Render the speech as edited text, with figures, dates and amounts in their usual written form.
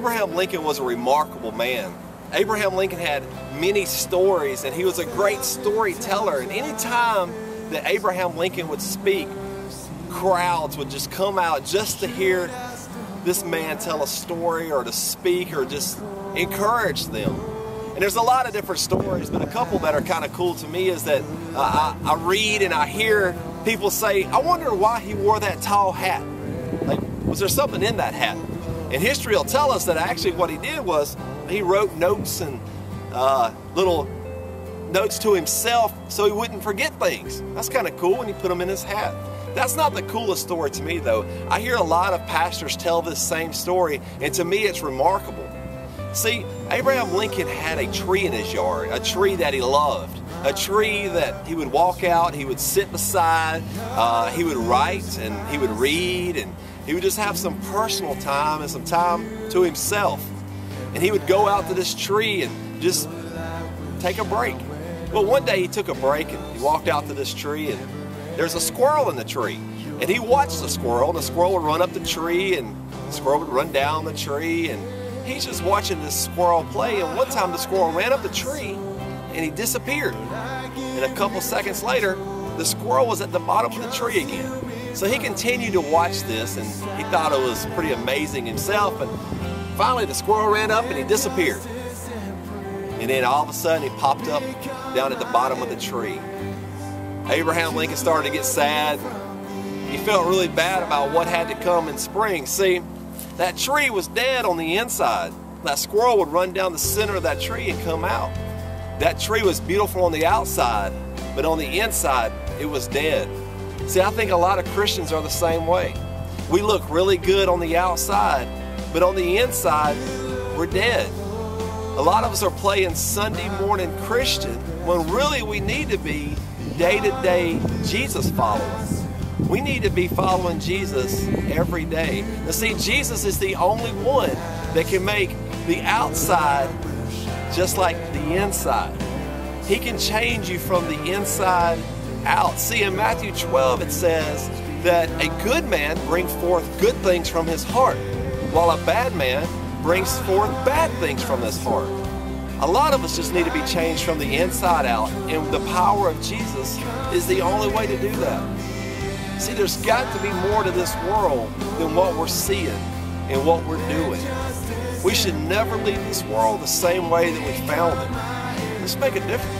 Abraham Lincoln was a remarkable man. Abraham Lincoln had many stories, and he was a great storyteller. And any time that Abraham Lincoln would speak, crowds would just come out just to hear this man tell a story or to speak or just encourage them. And there's a lot of different stories, but a couple that are kind of cool to me is that I read and I hear people say, I wonder why he wore that tall hat. Like, was there something in that hat? And history will tell us that actually what he did was he wrote notes and little notes to himself so he wouldn't forget things. That's kind of cool when he put them in his hat. That's not the coolest story to me, though. I hear a lot of pastors tell this same story, and to me it's remarkable. See, Abraham Lincoln had a tree in his yard, a tree that he loved, a tree that he would walk out, he would sit beside, he would write and he would read, and he would just have some personal time and some time to himself. And he would go out to this tree and just take a break. Well, one day he took a break and he walked out to this tree, and there's a squirrel in the tree. And he watched the squirrel, and the squirrel would run up the tree, and the squirrel would run down the tree, and he's just watching this squirrel play. And one time the squirrel ran up the tree and he disappeared. And a couple seconds later, the squirrel was at the bottom of the tree again. So he continued to watch this, and he thought it was pretty amazing himself. And finally the squirrel ran up and he disappeared. And then all of a sudden he popped up down at the bottom of the tree. Abraham Lincoln started to get sad. He felt really bad about what had to come in spring. See, that tree was dead on the inside. That squirrel would run down the center of that tree and come out. That tree was beautiful on the outside, but on the inside, it was dead. See, I think a lot of Christians are the same way. We look really good on the outside, but on the inside, we're dead. A lot of us are playing Sunday morning Christian when really we need to be day-to-day Jesus followers. We need to be following Jesus every day. Now see, Jesus is the only one that can make the outside just like the inside. He can change you from the inside out. See, in Matthew 12 it says that a good man brings forth good things from his heart, while a bad man brings forth bad things from his heart. A lot of us just need to be changed from the inside out, and the power of Jesus is the only way to do that. See, there's got to be more to this world than what we're seeing and what we're doing. We should never leave this world the same way that we found it. Let's make a difference.